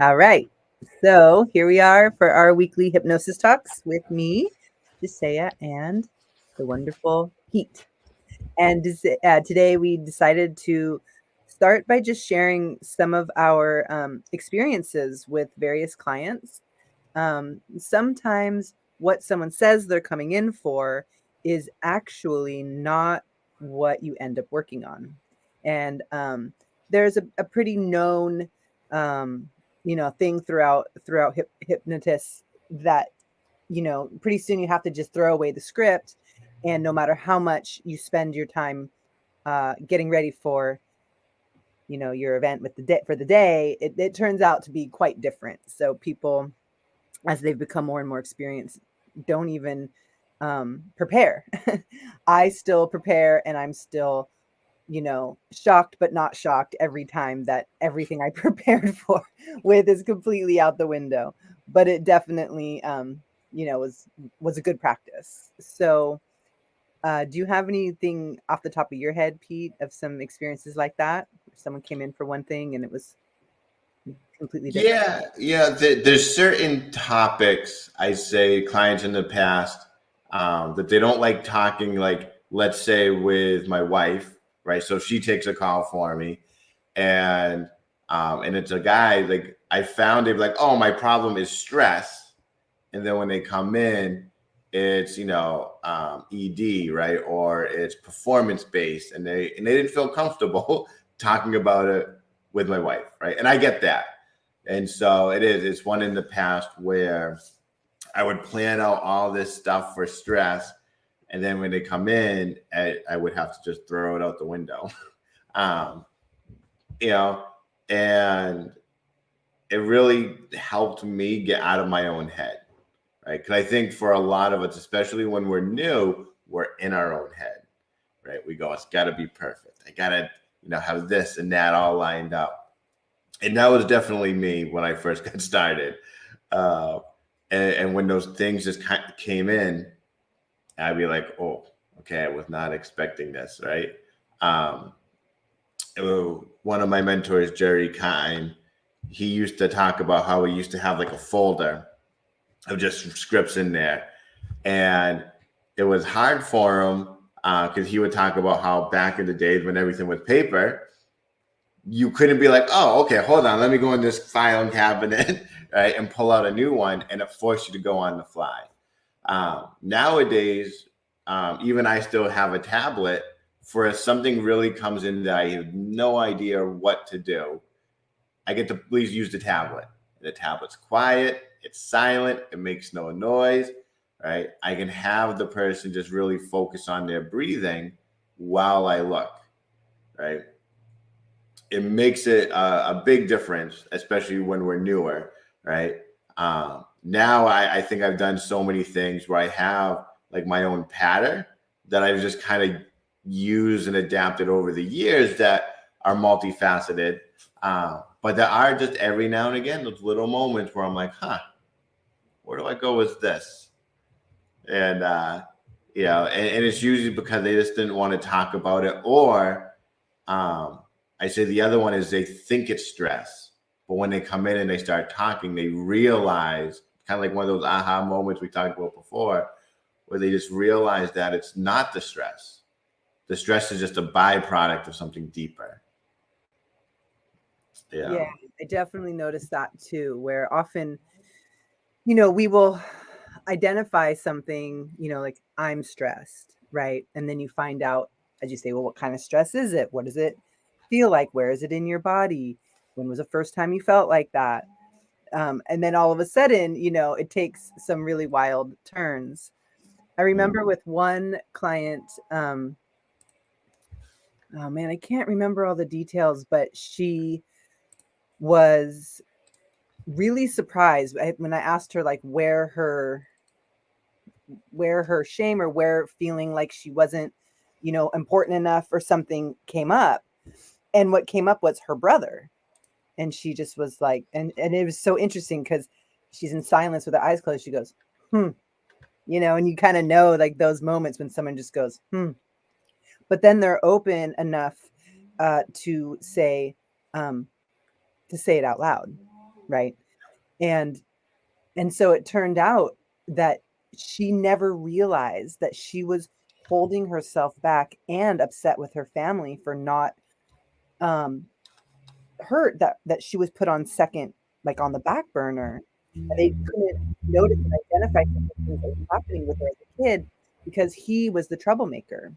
All right. So here we are for our weekly hypnosis talks with me, Jessaiah, and the wonderful Pete. And today we decided to start by just sharing some of our experiences with various clients. Sometimes what someone says they're coming in for is actually not what you end up working on. And there's a pretty known, um, thing throughout hypnotists that pretty soon you have to just throw away the script, and no matter how much you spend your time getting ready for your event with the day for the day, it turns out to be quite different. So people, as they've become more and more experienced, don't even prepare. I still prepare, and I'm still shocked but not shocked every time that everything I prepared for with is completely out the window. But it definitely was a good practice. So do you have anything off the top of your head, Pete, of some experiences like that? Someone came in for one thing and it was completely different. Yeah. There's certain topics I say clients in the past that they don't like talking. Like, let's say with my wife, right? So she takes a call for me, and it's a guy. Like, I found it like, oh, my problem is stress, and then when they come in, it's ED, right, or it's performance based, and they didn't feel comfortable talking about it with my wife, right? And I get that. And so it's one in the past where I would plan out all this stuff for stress, and then when they come in, I would have to just throw it out the window. um, you know, and it really helped me get out of my own head, right? Because I think for a lot of us, especially when we're new, we're in our own head, right? We go, it's got to be perfect. I got to, have this and that all lined up. And that was definitely me when I first got started. Uh, and when those things just came in, I'd be like, oh, okay, I was not expecting this, right? Um, One of my mentors, Jerry Kine, he used to talk about how he used to have like a folder of just scripts in there. And it was hard for him because he would talk about how back in the days when everything was paper, you couldn't be like, oh, okay, hold on, let me go in this filing cabinet, right, and pull out a new one, and it forced you to go on the fly. Nowadays, even I still have a tablet for if something really comes in that I have no idea what to do. I get to please use the tablet. The tablet's quiet, it's silent, it makes no noise, right? I can have the person just really focus on their breathing while I look, right? It makes it a big difference, especially when we're newer, right? Now I think I've done so many things where I have like my own pattern that I've just kind of used and adapted over the years that are multifaceted. But there are just every now and again those little moments where I'm like, huh, where do I go with this? And and it's usually because they just didn't want to talk about it, or um, I say the other one is they think it's stress, but when they come in and they start talking, they realize, kind of like one of those aha moments we talked about before, where they just realize that it's not the stress. The stress is just a byproduct of something deeper. Yeah. Yeah, I definitely noticed that too, where often, we will identify something, like I'm stressed, right? And then you find out, as you say, well, what kind of stress is it? What does it feel like? Where is it in your body? When was the first time you felt like that? And then all of a sudden, it takes some really wild turns. I remember with one client, oh man, I can't remember all the details, but she was really surprised when I asked her like where her shame or where feeling like she wasn't, important enough or something came up. And what came up was her brother. And she just was like, and it was so interesting because she's in silence with her eyes closed. She goes, and you kind of know like those moments when someone just goes, but then they're open enough to say, um, to say it out loud. right? And so it turned out that she never realized that she was holding herself back and upset with her family for not, um, hurt that she was put on second, like, on the back burner, and they couldn't notice and identify some of the things that were happening with her as a kid because he was the troublemaker,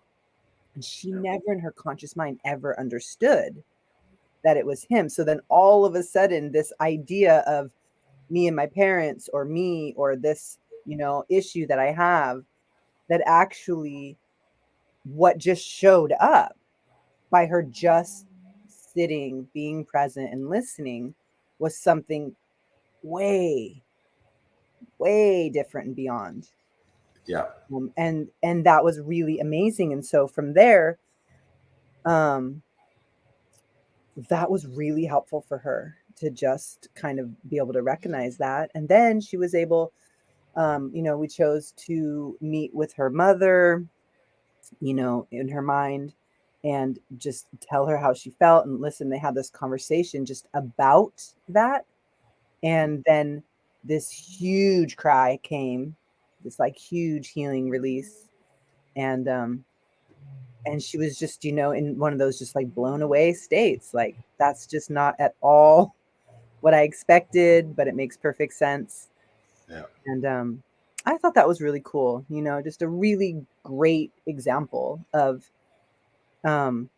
and she Yeah. never in her conscious mind ever understood that it was him. So then all of a sudden, this idea of me and my parents or me or this, issue that I have, that actually what just showed up by her just sitting, being present, and listening was something way, way different and beyond. Yeah. And that was really amazing. And so from there, um, that was really helpful for her to just kind of be able to recognize that. And then she was able, we chose to meet with her mother, in her mind, and just tell her how she felt. And listen, they had this conversation just about that. And then this huge cry came, this like huge healing release. And she was just, in one of those just like blown away states. Like, that's just not at all what I expected, but it makes perfect sense. Yeah. And I thought that was really cool, just a really great example of, um,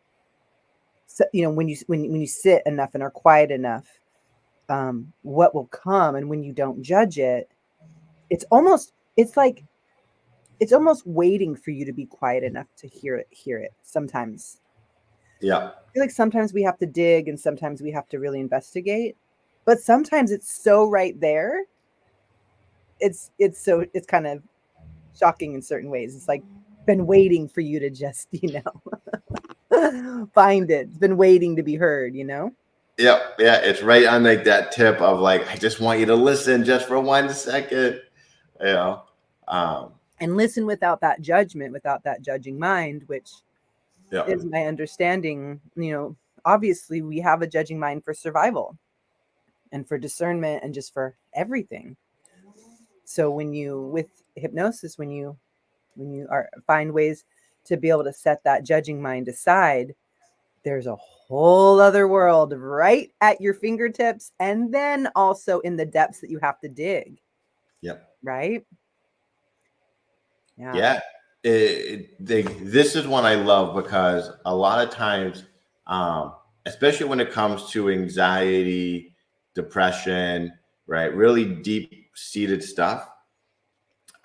so, when you sit enough and are quiet enough, what will come, and when you don't judge it, it's like it's almost waiting for you to be quiet enough to hear it sometimes. Yeah. I feel like sometimes we have to dig and sometimes we have to really investigate, but sometimes it's so right there. It's kind of shocking in certain ways. It's like been waiting for you to just, find it. It's been waiting to be heard. Yeah. Yeah. It's right on like that tip of like, I just want you to listen just for 1 second. You know. Um, And listen without that judgment, without that judging mind, which yeah. is my understanding. Obviously we have a judging mind for survival and for discernment and just for everything. So with hypnosis, when you are find ways to be able to set that judging mind aside, there's a whole other world right at your fingertips, and then also in the depths that you have to dig, Yeah. right? Yeah. Yeah. This is one I love because a lot of times, especially when it comes to anxiety, depression, right, really deep seated stuff,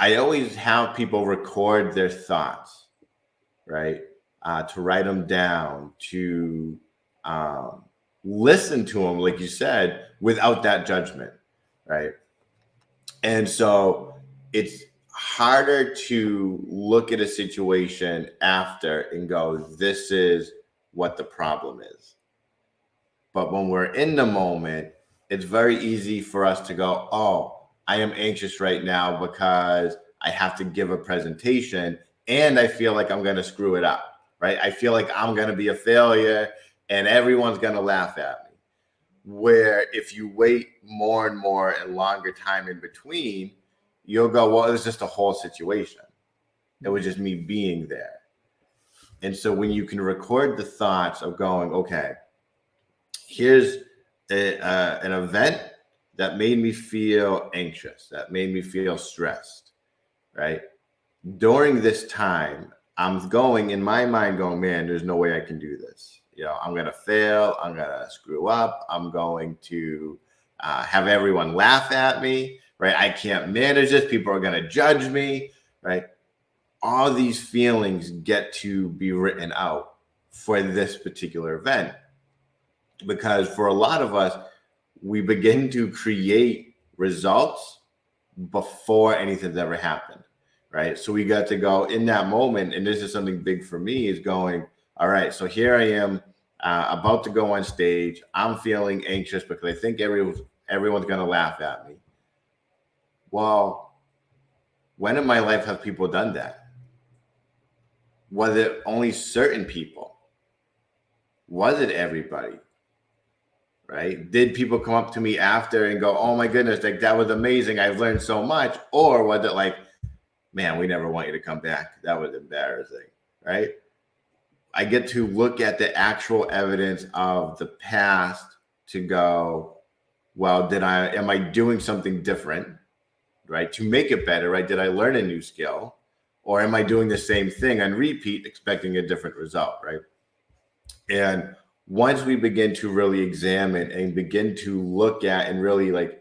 I always have people record their thoughts, right, to write them down, to um, listen to them, like you said, without that judgment, right? And so it's harder to look at a situation after and go, this is what the problem is. But when we're in the moment, it's very easy for us to go, oh, I am anxious right now because I have to give a presentation and I feel like I'm going to screw it up, right? I feel like I'm going to be a failure and everyone's going to laugh at me. Where if you wait more and more and longer time in between, you'll go, well, it was just a whole situation. It was just me being there. And so when you can record the thoughts of going, okay, here's an event that made me feel anxious, that made me feel stressed, right? During this time, I'm going in my mind going, man, there's no way I can do this. I'm going to fail. I'm going to screw up. I'm going to have everyone laugh at me, right? I can't manage this. People are going to judge me, right? All these feelings get to be written out for this particular event. Because for a lot of us, we begin to create results before anything's ever happened, right? So we got to go in that moment, and this is something big for me, is going, all right, so here I am about to go on stage. I'm feeling anxious because I think everyone's going to laugh at me. Well, when in my life have people done that? Was it only certain people? Was it everybody? right? Did people come up to me after and go, oh my goodness, like that was amazing, I've learned so much? Or was it like, man, we never want you to come back, that was embarrassing, right? I get to look at the actual evidence of the past to go, well, am I doing something different, right, to make it better, right? Did I learn a new skill, or am I doing the same thing on repeat expecting a different result, right? And once we begin to really examine and begin to look at and really like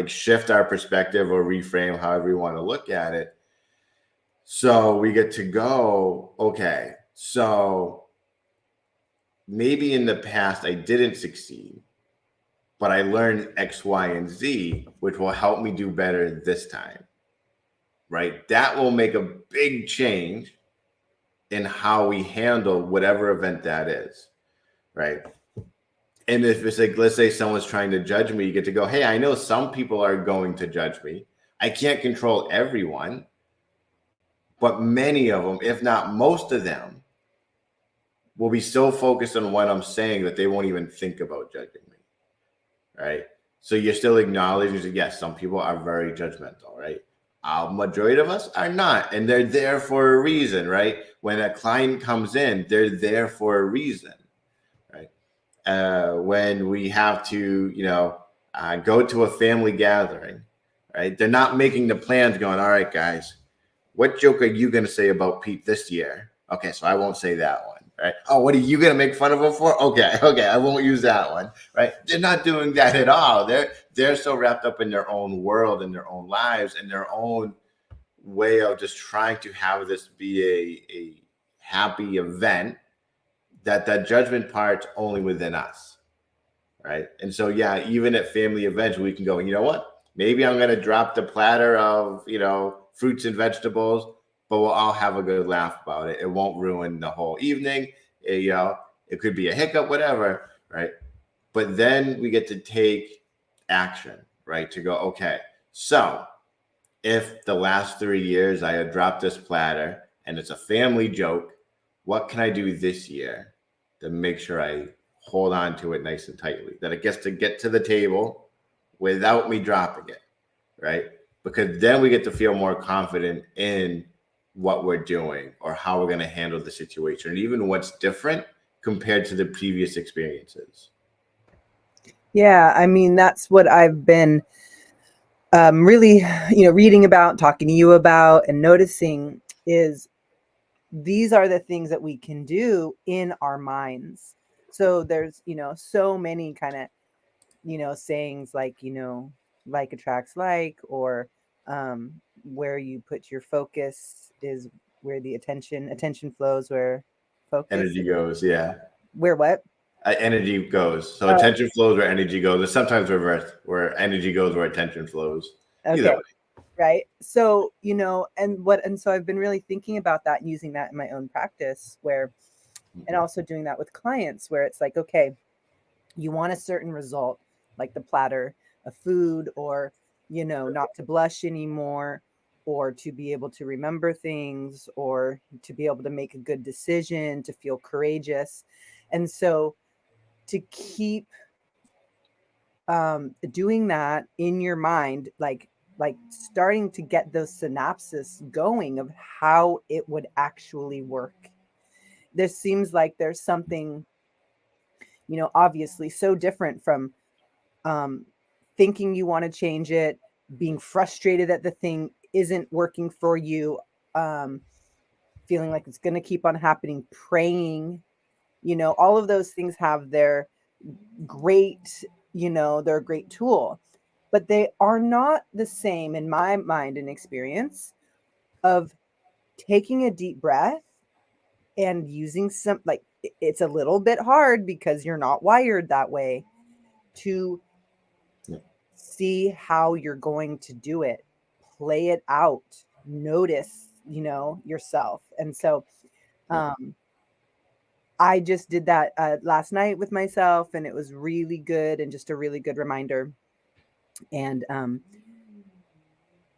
shift our perspective or reframe, however you want to look at it, so we get to go, okay, so maybe in the past I didn't succeed, but I learned X, Y, and Z, which will help me do better this time, right? That will make a big change in how we handle whatever event that is, right? And if it's like, let's say someone's trying to judge me, you get to go, hey, I know some people are going to judge me. I can't control everyone, but many of them, if not most of them, will be so focused on what I'm saying that they won't even think about judging me, right? So you're still acknowledging that, yes, some people are very judgmental, right? A majority of us are not, and they're there for a reason, right? When a client comes in, they're there for a reason, right? When we have to, go to a family gathering, right? They're not making the plans going, all right, guys, what joke are you going to say about Pete this year? Okay, so I won't say that one, right? Oh, what are you going to make fun of him for? Okay, I won't use that one, right? They're not doing that at all. They're so wrapped up in their own world and their own lives and their own way of just trying to have this be a happy event, that judgment part's only within us, right? And so, yeah, even at family events, we can go, you know what? Maybe I'm going to drop the platter of, fruits and vegetables, but we'll all have a good laugh about it. It won't ruin the whole evening. It could be a hiccup, whatever, right? But then we get to take action, right? To go, okay, so if the last 3 years I had dropped this platter and it's a family joke, what can I do this year to make sure I hold on to it nice and tightly, that it gets to get to the table without me dropping it, right? Because then we get to feel more confident in what we're doing or how we're going to handle the situation, and even what's different compared to the previous experiences. Yeah, I mean, that's what I've been really, reading about, talking to you about, and noticing is these are the things that we can do in our minds. So there's, so many kind of, sayings like, like attracts like, or where you put your focus is where the attention flows, where focus, Energy goes, yeah. where what? Energy goes. So attention flows where energy goes. It's sometimes reversed, where energy goes where attention flows. Either Okay. way. Right. So, and so I've been really thinking about that and using that in my own practice and also doing that with clients where it's like, okay, you want a certain result, like the platter of food, or, not to blush anymore, or to be able to remember things, or to be able to make a good decision, to feel courageous. And so to keep doing that in your mind, like starting to get those synapses going of how it would actually work. There seems like there's something, obviously so different from um, thinking you want to change it, being frustrated that the thing isn't working for you, um, feeling like it's going to keep on happening, praying, all of those things have their great, they're a great tool, but they are not the same in my mind and experience of taking a deep breath and using some, like, it's a little bit hard because you're not wired that way to see how you're going to do it, play it out, notice, yourself. And so I just did that last night with myself, and it was really good and just a really good reminder. And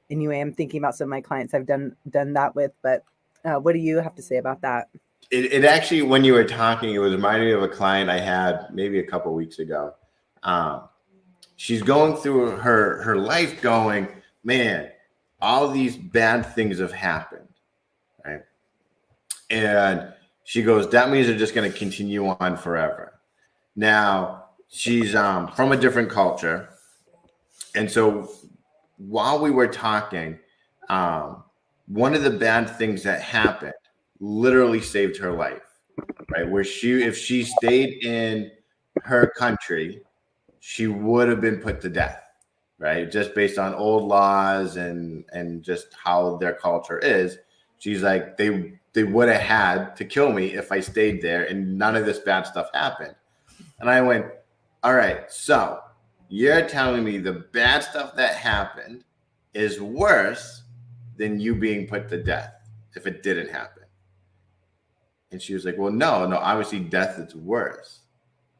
anyway, I'm thinking about some of my clients I've done that with, but what do you have to say about that? It actually, when you were talking, it was reminding me of a client I had maybe a couple of weeks ago. she's going through her life going, man, all these bad things have happened, right? And she goes, that means they're just going to continue on forever. Now, she's from a different culture. And so while we were talking, one of the bad things that happened literally saved her life, right? Where if she stayed in her country, she would have been put to death, right? Just based on old laws and just how their culture is. She's like, they would have had to kill me if I stayed there and none of this bad stuff happened. And I went, all right, so you're telling me the bad stuff that happened is worse than you being put to death if it didn't happen. And she was like, well, no, obviously death is worse.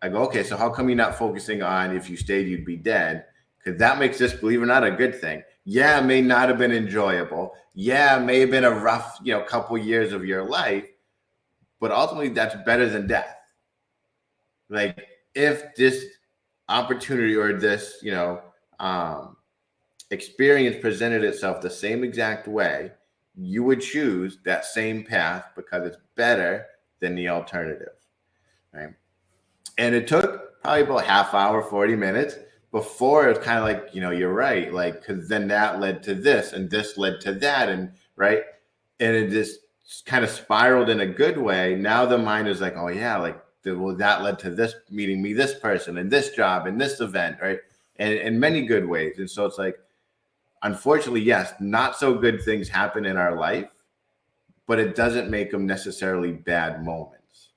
I go, okay, so how come you're not focusing on if you stayed, you'd be dead? Because that makes this, believe it or not, a good thing. Yeah, it may not have been enjoyable. Yeah, it may have been a rough, couple years of your life, but ultimately that's better than death. Like if this opportunity or this, experience presented itself the same exact way, you would choose that same path because it's better than the alternative, right? And it took probably about half hour, 40 minutes before it was kind of like, you're right. Like, because then that led to this and this led to that. And right. And it just kind of spiraled in a good way. Now the mind is like, oh, yeah, like, well, that led to this meeting me, this person and this job and this event. Right. And in many good ways. And so it's like, unfortunately, yes, not so good things happen in our life, but it doesn't make them necessarily bad moments.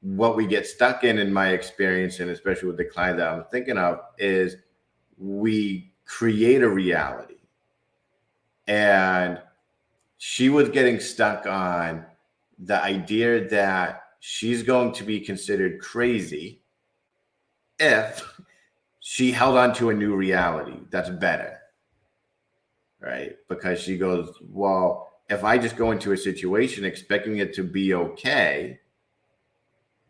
What we get stuck in my experience, and especially with the client that I'm thinking of, is we create a reality. And she was getting stuck on the idea that she's going to be considered crazy if she held on to a new reality that's better, right? Because she goes, well, if I just go into a situation expecting it to be okay,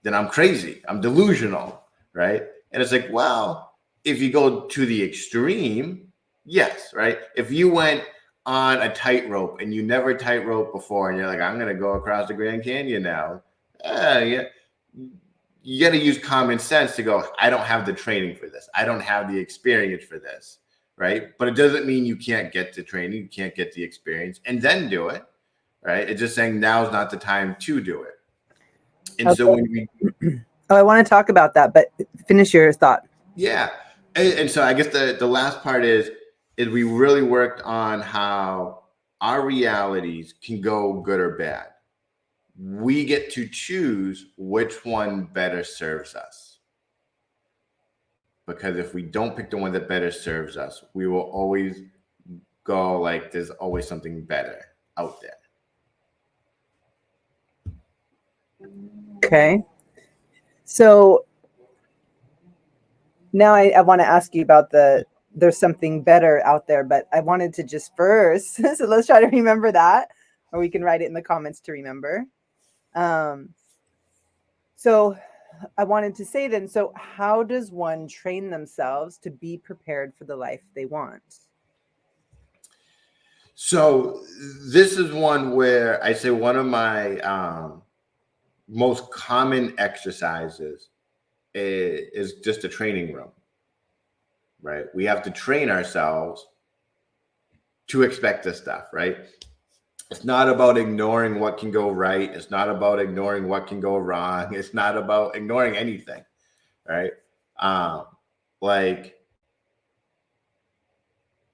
then I'm crazy. I'm delusional, right? And it's like, well, if you go to the extreme, yes, right? If you went on a tightrope and you never tightrope before and you're like, I'm going to go across the Grand Canyon now, yeah, you got to use common sense to go, I don't have the training for this. I don't have the experience for this, right? But it doesn't mean you can't get the training, you can't get the experience and then do it, right? It's just saying now's not the time to do it. And so when we... I want to talk about that, but finish your thought. Yeah. And so I guess the last part is we really worked on how our realities can go good or bad. We get to choose which one better serves us. Because if we don't pick the one that better serves us, we will always go like there's always something better out there. Okay. So now I want to ask you about there's something better out there, but I wanted to just first, so let's try to remember that, or we can write it in the comments to remember. So I wanted to say then, so how does one train themselves to be prepared for the life they want? So this is one where I say one of my most common exercises is just a training room, right? We have to train ourselves to expect this stuff, right? It's not about ignoring what can go right. It's not about ignoring what can go wrong. It's not about ignoring anything, right? Like,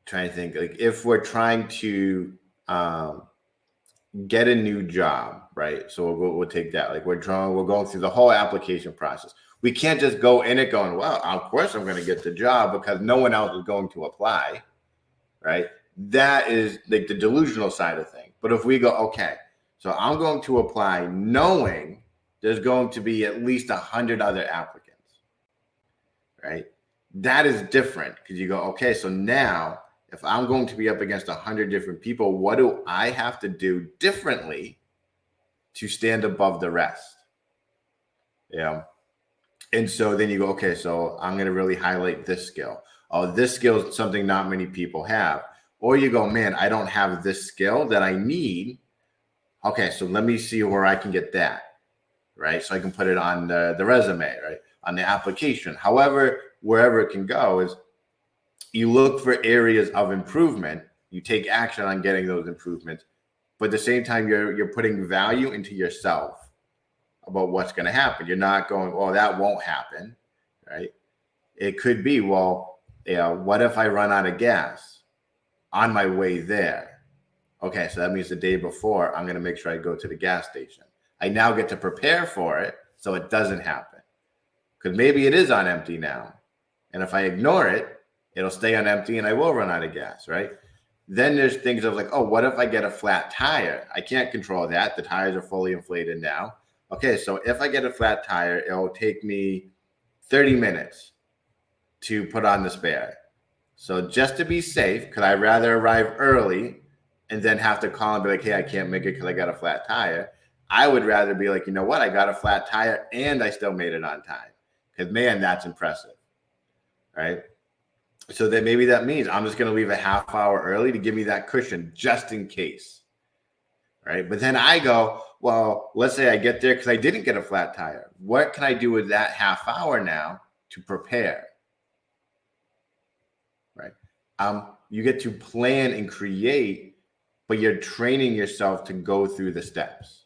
trying to think, like if we're trying to get a new job, right? So we'll take that. Like we're going through the whole application process. We can't just go in it going, well, of course I'm going to get the job because no one else is going to apply, right? That is like the delusional side of things. But if we go, okay, so I'm going to apply knowing there's going to be at least 100 other applicants, right? That is different because you go, okay, so now if I'm going to be up against 100 different people, what do I have to do differently to stand above the rest? Yeah. And so then you go, okay, so I'm going to really highlight this skill. Oh, this skill is something not many people have. Or you go, man, I don't have this skill that I need. Okay, so let me see where I can get that, right? So I can put it on the resume, right? On the application. However, wherever it can go is you look for areas of improvement. You take action on getting those improvements. But at the same time, you're putting value into yourself about what's going to happen. You're not going, oh, that won't happen, right? It could be, well, what if I run out of gas on my way there? Okay, so that means the day before, I'm going to make sure I go to the gas station. I now get to prepare for it so it doesn't happen. Because maybe it is on empty now. And if I ignore it, it'll stay on empty and I will run out of gas, right? Then there's things of like, oh, what if I get a flat tire? I can't control that. The tires are fully inflated now. Okay, so if I get a flat tire, it'll take me 30 minutes to put on the spare. So just to be safe, could I rather arrive early and then have to call and be like, hey, I can't make it because I got a flat tire? I would rather be like, you know what? I got a flat tire and I still made it on time. Because, man, that's impressive, right? So that maybe that means I'm just going to leave a half hour early to give me that cushion just in case, right? But then I go, well, let's say I get there because I didn't get a flat tire. What can I do with that half hour now to prepare, right? You get to plan and create, but you're training yourself to go through the steps,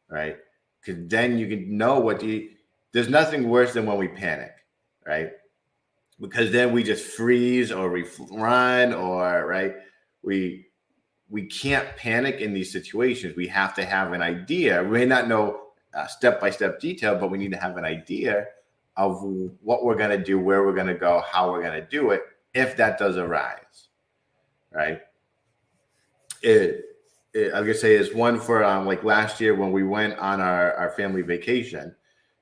right? Because then you can know there's nothing worse than when we panic, right? Because then we just freeze or we run or, right? We can't panic in these situations. We have to have an idea. We may not know step-by-step detail, but we need to have an idea of what we're going to do, where we're going to go, how we're going to do it, if that does arise, right? I was going to say is one for like last year when we went on our family vacation,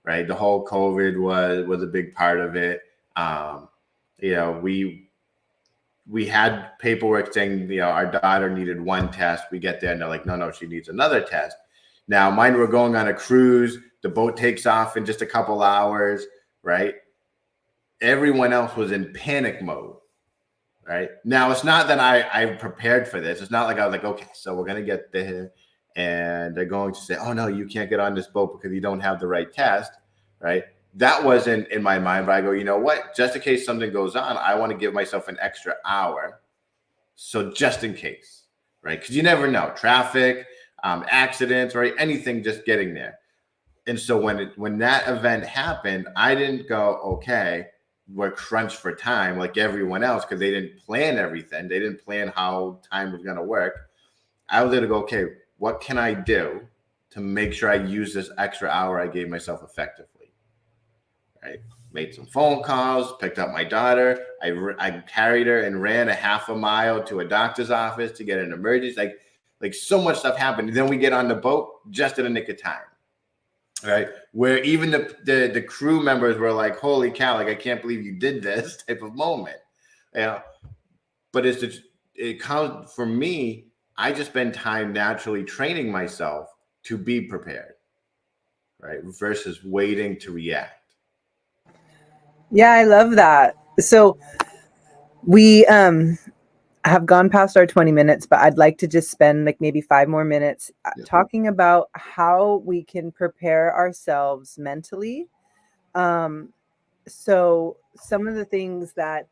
right? The whole COVID was a big part of it. We had paperwork saying, our daughter needed one test. We get there and they're like, no, she needs another test. Now, mind we're going on a cruise. The boat takes off in just a couple hours, right? Everyone else was in panic mode, right? Now, it's not that I prepared for this. It's not like I was like, okay, so we're going to get there and they're going to say, oh, no, you can't get on this boat because you don't have the right test, right? That wasn't in my mind, but I go, you know what? Just in case something goes on, I want to give myself an extra hour. So just in case, right? Because you never know. Traffic, accidents, right? Anything just getting there. And so when that event happened, I didn't go, okay, we're crunched for time like everyone else because they didn't plan everything. They didn't plan how time was going to work. I was going to go, okay, what can I do to make sure I use this extra hour I gave myself effectively? Right? Made some phone calls, picked up my daughter. I carried her and ran a half a mile to a doctor's office to get an emergency. Like so much stuff happened. And then we get on the boat just in the nick of time, right? Where even the crew members were like, holy cow, like, I can't believe you did this type of moment. But it comes for me, I just spend time naturally training myself to be prepared, right? Versus waiting to react. Yeah, I love that. So we have gone past our 20 minutes, but I'd like to just spend like maybe 5 more minutes talking about how we can prepare ourselves mentally. So some of the things that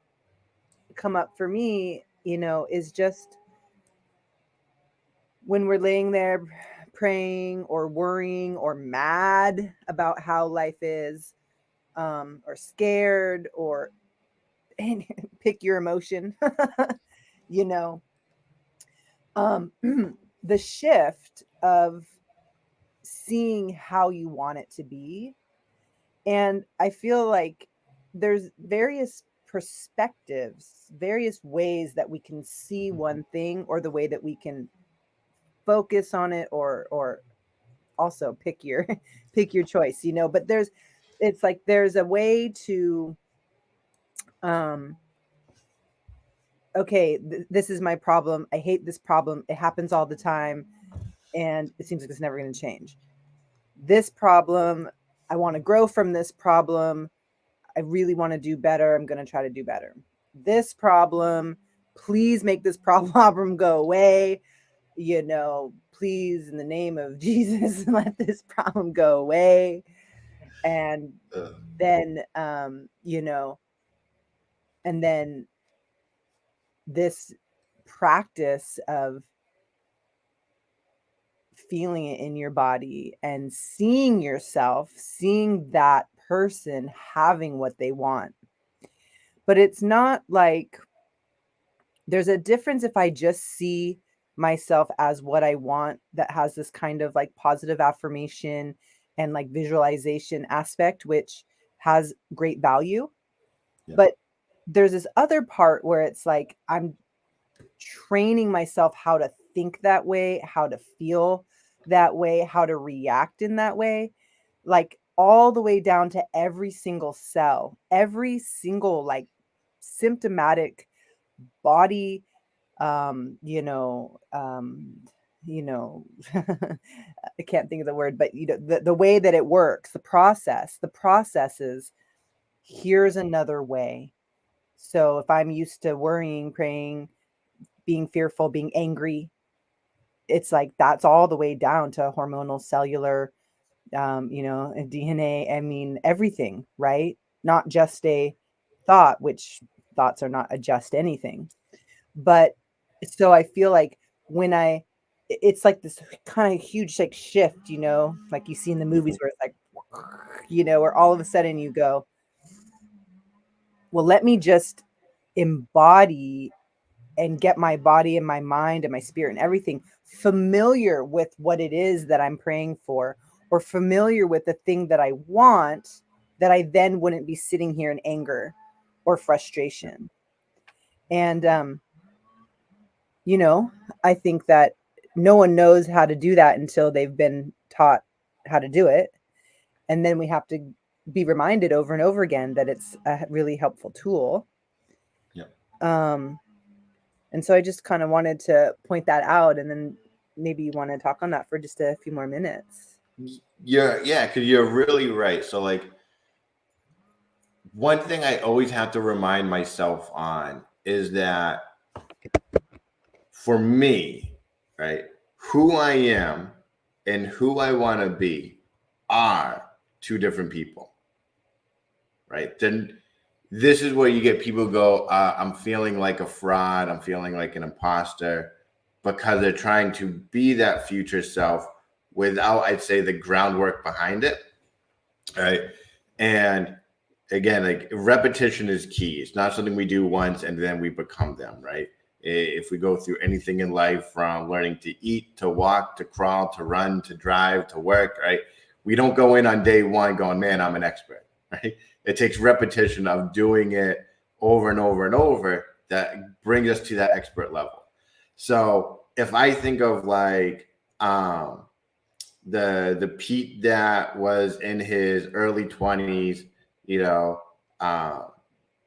come up for me, is just when we're laying there praying or worrying or mad about how life is, or scared, or pick your emotion, the shift of seeing how you want it to be. And I feel like there's various perspectives, various ways that we can see one thing, or the way that we can focus on it, or also pick your choice, but it's like there's a way to okay, this is my problem. I hate this problem. It happens all the time. And it seems like it's never going to change. This problem, I want to grow from this problem. I really want to do better. I'm going to try to do better. This problem, please make this problem go away. Please, in the name of Jesus, let this problem go away. And then, and then this practice of feeling it in your body and seeing yourself, seeing that person having what they want. But it's not like there's a difference if I just see myself as what I want that has this kind of like positive affirmation and like visualization aspect, which has great value. Yeah. But there's this other part where it's like I'm training myself how to think that way, how to feel that way, how to react in that way, like all the way down to every single cell, every single like symptomatic body, you know, I can't think of the word, but the way that it works, the process is here's another way. So if I'm used to worrying, praying, being fearful, being angry, it's like that's all the way down to hormonal, cellular, and DNA. I mean, everything, right? Not just a thought, which thoughts are not a just anything. But so I feel like it's like this kind of huge like shift, like you see in the movies where it's like, where all of a sudden you go, well, let me just embody and get my body and my mind and my spirit and everything familiar with what it is that I'm praying for, or familiar with the thing that I want, that I then wouldn't be sitting here in anger or frustration. And, I think that no one knows how to do that until they've been taught how to do it. And then we have to be reminded over and over again that it's a really helpful tool. Yep. And so I just kind of wanted to point that out, and then maybe you want to talk on that for just a few more minutes. Yeah, because you're really right. So like one thing I always have to remind myself on is that for me, right, who I am and who I want to be are two different people, right? Then this is where you get people go, I'm feeling like a fraud, I'm feeling like an imposter, because they're trying to be that future self without, I'd say, the groundwork behind it, right? And again, like repetition is key. It's not something we do once and then we become them, right? If we go through anything in life, from learning to eat, to walk, to crawl, to run, to drive, to work, right? We don't go in on day one going, man, I'm an expert, right? It takes repetition of doing it over and over and over that brings us to that expert level. So if I think of like the Pete that was in his early 20s,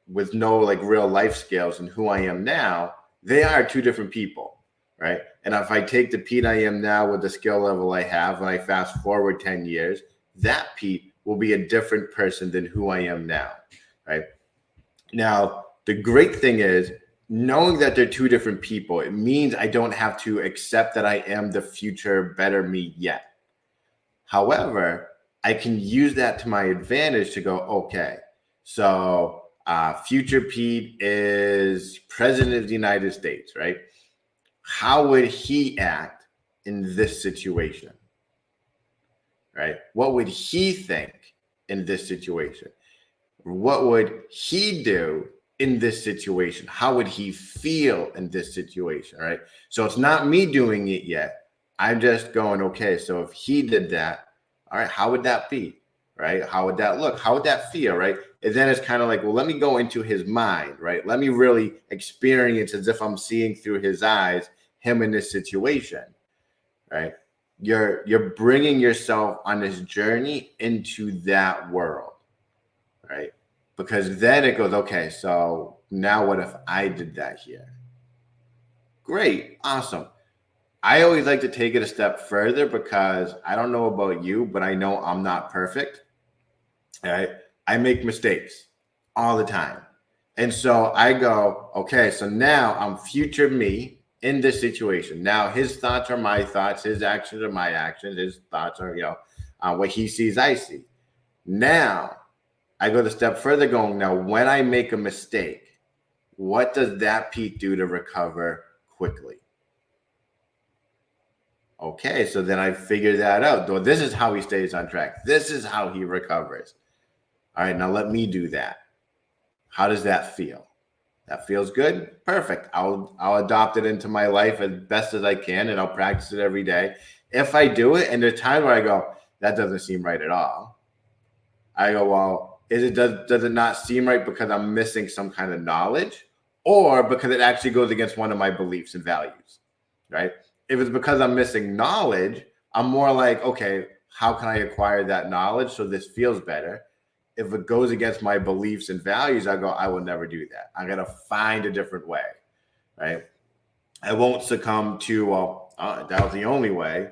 with no like real life skills, and who I am now, they are two different people, right? And if I take the Pete I am now with the skill level I have, and I fast forward 10 years, that Pete will be a different person than who I am now, right? Now, the great thing is knowing that they're two different people, it means I don't have to accept that I am the future better me yet. However, I can use that to my advantage to go, okay, so future Pete is president of the United States, right? How would he act in this situation, right? What would he think in this situation? What would he do in this situation? How would he feel in this situation, right? So it's not me doing it yet. I'm just going, okay, so if he did that, all right, how would that be, right? How would that look? How would that feel, right? And then it's kind of like, well, let me go into his mind, right? Let me really experience as if I'm seeing through his eyes him in this situation, right? You're bringing yourself on this journey into that world, right? Because then it goes, okay, so now what if I did that here? Great, awesome. I always like to take it a step further, because I don't know about you, but I know I'm not perfect. Right? I make mistakes all the time. And so I go, okay, so now I'm future me in this situation. Now his thoughts are my thoughts, his actions are my actions, his thoughts are, what he sees, I see. Now I go the step further going, now when I make a mistake, what does that Pete do to recover quickly? Okay, so then I figure that out. Though this is how he stays on track. This is how he recovers. All right, now let me do that. How does that feel? That feels good. Perfect. I'll adopt it into my life as best as I can, and I'll practice it every day. If I do it, and there's times where I go, that doesn't seem right at all. I go, well, does it not seem right because I'm missing some kind of knowledge, or because it actually goes against one of my beliefs and values, right? If it's because I'm missing knowledge, I'm more like, okay, how can I acquire that knowledge so this feels better? If it goes against my beliefs and values, I go, I will never do that. I'm going to find a different way, right? I won't succumb to, well, that was the only way.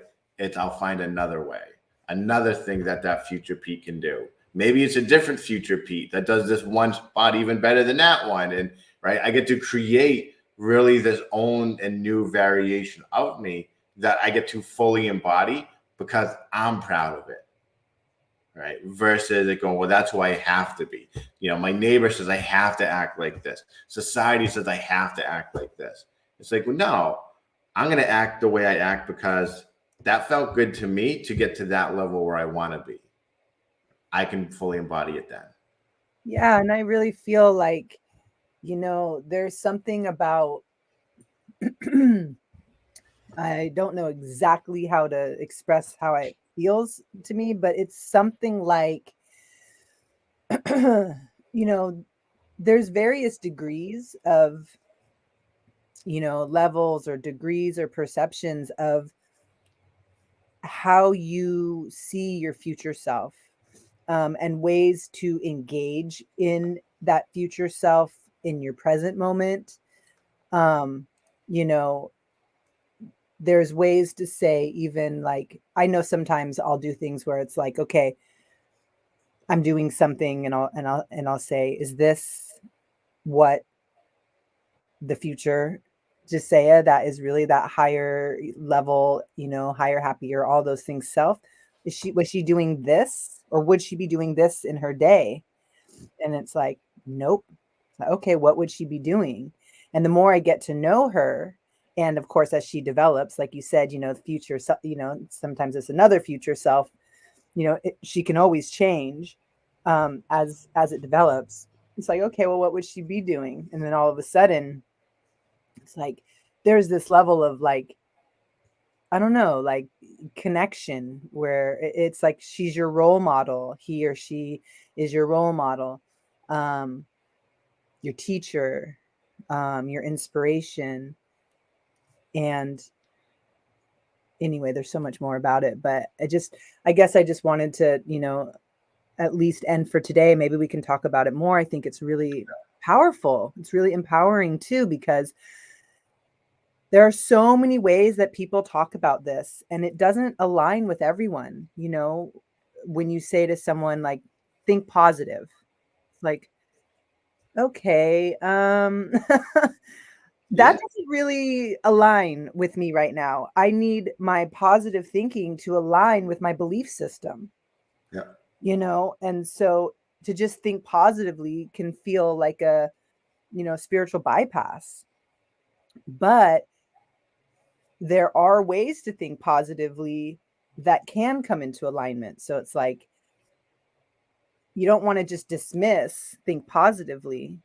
I'll find another way, another thing that future Pete can do. Maybe it's a different future Pete that does this one spot even better than that one. And right, I get to create really this own and new variation of me that I get to fully embody because I'm proud of it. Right. Versus it going, well, that's who I have to be. My neighbor says I have to act like this. Society says I have to act like this. It's like, well, no, I'm going to act the way I act because that felt good to me to get to that level where I want to be. I can fully embody it then. Yeah. And I really feel like, there's something about, I don't know exactly how to express how it feels to me, but it's something like, there's various degrees of, levels or degrees or perceptions of how you see your future self, and ways to engage in that future self in your present moment. Um, you know, there's ways to say, even like, I know sometimes I'll do things where it's like, okay, I'm doing something and I'll say, is this what the future Jessaiah, that is really that higher level, higher, happier, all those things self, was she doing this, or would she be doing this in her day? And it's like, nope. Okay, what would she be doing? And the more I get to know her, and of course, as she develops, like you said, the future self, sometimes it's another future self, she can always change, as it develops. It's like, okay, well, what would she be doing? And then all of a sudden, it's like there's this level of, like, I don't know, like, connection where it's like she's your role model. He or she is your role model, your teacher, your inspiration. And anyway, there's so much more about it, but I guess I just wanted to, at least end for today. Maybe we can talk about it more. I think it's really powerful. It's really empowering too, because there are so many ways that people talk about this, and it doesn't align with everyone. When you say to someone, like, think positive, it's like, okay, that Yeah. doesn't really align with me right now. I need my positive thinking to align with my belief system, Yeah. and so to just think positively can feel like a, spiritual bypass. But there are ways to think positively that can come into alignment. So it's like, you don't want to just dismiss think positively,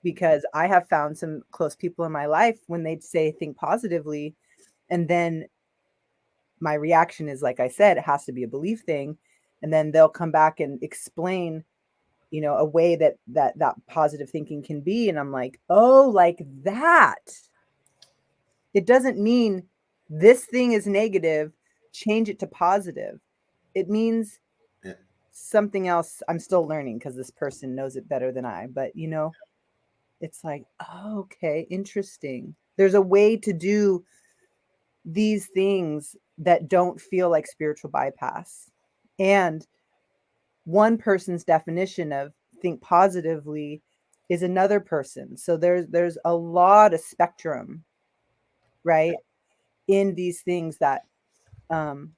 because I have found some close people in my life when they'd say think positively, and then my reaction is, like I said, it has to be a belief thing, and then they'll come back and explain, a way that positive thinking can be, and I'm like, oh, like that. It doesn't mean this thing is negative, change it to positive. It means Yeah. something else. I'm still learning because this person knows it better than I, but it's like, oh, okay, interesting. There's a way to do these things that don't feel like spiritual bypass. And one person's definition of think positively is another person. So there's a lot of spectrum, right, in these things that um,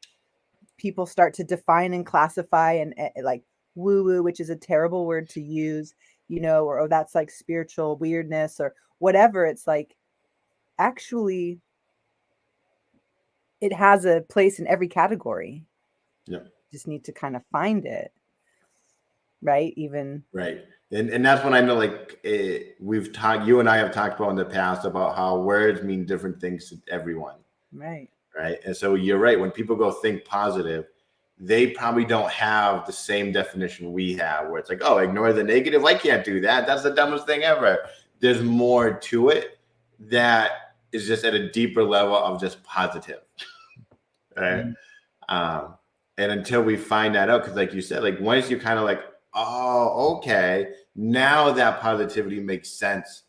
people start to define and classify and like woo woo, which is a terrible word to use, or oh, that's like spiritual weirdness or whatever. It's like actually it has a place in every category. Yeah. Just need to kind of find it, right? Even Right. And that's when I know, like, you and I have talked about in the past about how words mean different things to everyone. right. Right. And so you're right. When people go think positive, they probably don't have the same definition we have, where it's like, oh, ignore the negative. I can't do that. That's the dumbest thing ever. There's more to it that is just at a deeper level of just positive. Right. Mm-hmm. And until we find that out, because like you said, like once you kind of like, oh, okay, now that positivity makes sense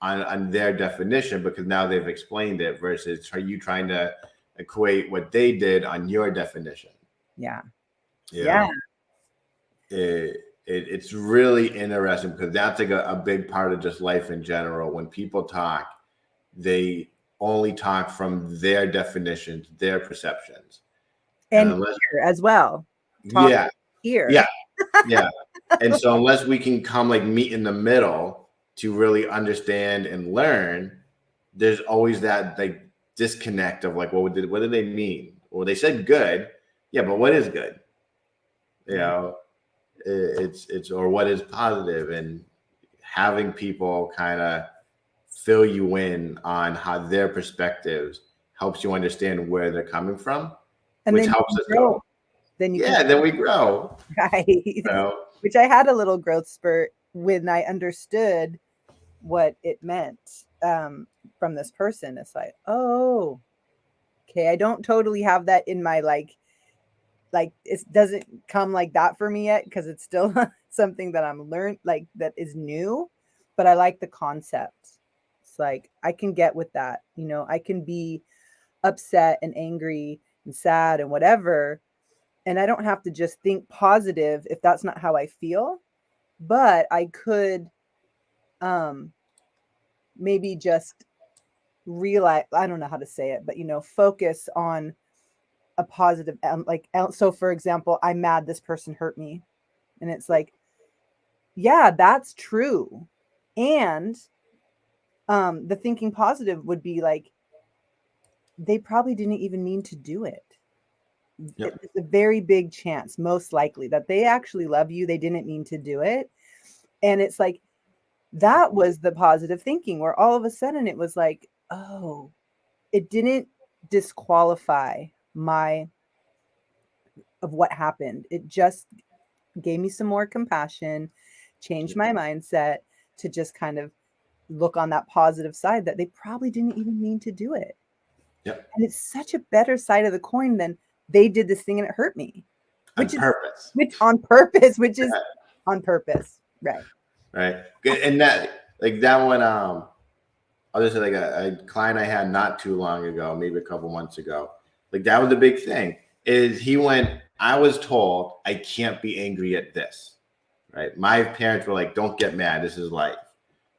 on their definition, because now they've explained it, versus are you trying to equate what they did on your definition. Yeah. You Yeah. know? It's really interesting, because that's like a big part of just life in general. When people talk, they only talk from their definitions, their perceptions. And here as well. Talk Yeah. here. Yeah. Yeah. And so unless we can come like meet in the middle to really understand and learn, there's always that like disconnect of like, what did they mean? Well, they said good. Yeah, but what is good? You know, it's or what is positive, and having people kind of fill you in on how their perspectives helps you understand where they're coming from, And which then helps us grow. go. Then you Yeah, can then we grow. right. You know? Which I had a little growth spurt when I understood what it meant from this person. It's like, oh, okay, I don't totally have that in my like it doesn't come like that for me yet, because it's still something that I'm learned, like that is new, but I like the concept. It's like I can get with that, I can be upset and angry and sad and whatever, and I don't have to just think positive if that's not how I feel, but I could um maybe just realize, I don't know how to say it, but focus on a positive, like, so for example, I'm mad this person hurt me, and it's like, yeah, that's true. And the thinking positive would be like, they probably didn't even mean to do it. Yep. It's a very big chance, most likely, that they actually love you, they didn't mean to do it. And it's like, that was the positive thinking, where all of a sudden it was like, oh, it didn't disqualify of what happened. It just gave me some more compassion, changed my mindset to just kind of look on that positive side, that they probably didn't even mean to do it. Yep. And it's such a better side of the coin than they did this thing and it hurt me. On purpose. Which on purpose, which is on purpose. Right. Right. And that, like that one, I'll just say like a client I had not too long ago, maybe a couple months ago, like that was the big thing, is he went, I was told I can't be angry at this, right? My parents were like, don't get mad. This is life.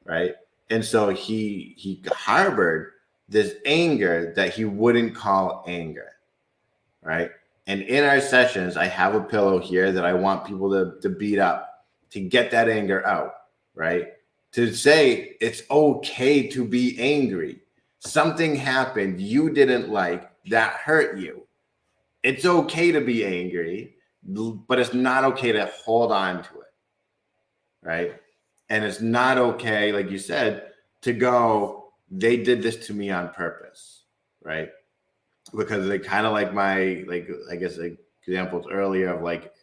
Right. And so he harbored this anger that he wouldn't call anger. Right. And in our sessions, I have a pillow here that I want people to beat up to get that anger out. Right. To say it's okay to be angry. Something happened you didn't like that hurt you. It's okay to be angry, but it's not okay to hold on to it. Right. And it's not okay, like you said, to go, they did this to me on purpose. Right. Because they kind of like I guess like examples earlier of like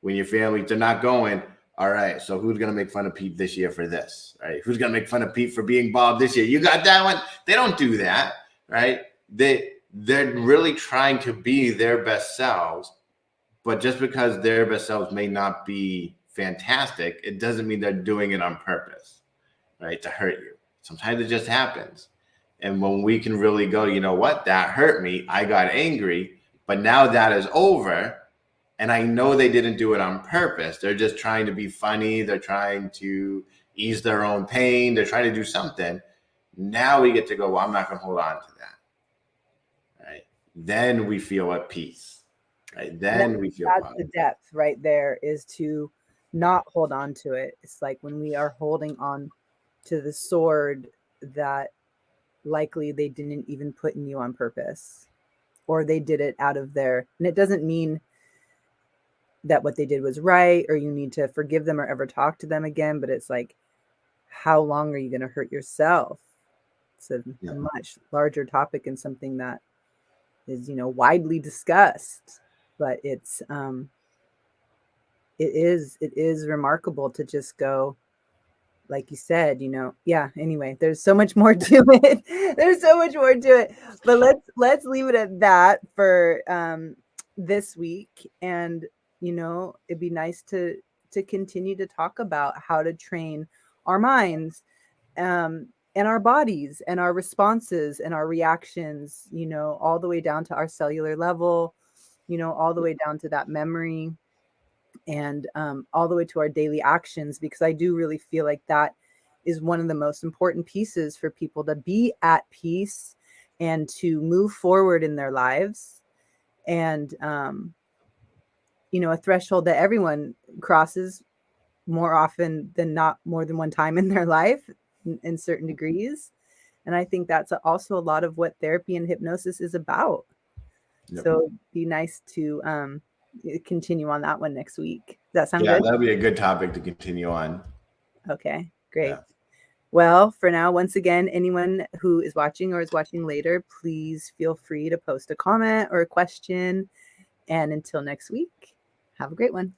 when your family, they're not going, all right, so who's going to make fun of Pete this year for this? Right? Who's going to make fun of Pete for being bald this year? You got that one? They don't do that, right? They're really trying to be their best selves, but just because their best selves may not be fantastic, it doesn't mean they're doing it on purpose, right? To hurt you. Sometimes it just happens. And when we can really go, you know what? That hurt me. I got angry, but now that is over. And I know they didn't do it on purpose. They're just trying to be funny. They're trying to ease their own pain. They're trying to do something. Now we get to go, well, I'm not going to hold on to that. Right. Then we feel at peace. Right. Then we feel that's the positive. depth right there, is to not hold on to it. It's like when we are holding on to the sword that likely they didn't even put in you on purpose, or they did it out of their, and it doesn't mean that what they did was right or you need to forgive them or ever talk to them again, but it's like, how long are you going to hurt yourself? It's a much larger topic and something that is, widely discussed, but it is remarkable to just go, like you said, anyway, there's so much more to it. There's so much more to it, but let's leave it at that for this week. And it'd be nice to continue to talk about how to train our minds and our bodies and our responses and our reactions, all the way down to our cellular level, all the way down to that memory, and all the way to our daily actions, because I do really feel like that is one of the most important pieces for people to be at peace and to move forward in their lives. And a threshold that everyone crosses more often than not, more than one time in their life in certain degrees. And I think that's also a lot of what therapy and hypnosis is about. Yep. So it'd be nice to continue on that one next week. Does that sound good? Yeah, that'd be a good topic to continue on. Okay, great. Yeah. Well, for now, once again, anyone who is watching or is watching later, please feel free to post a comment or a question. And until next week, have a great one.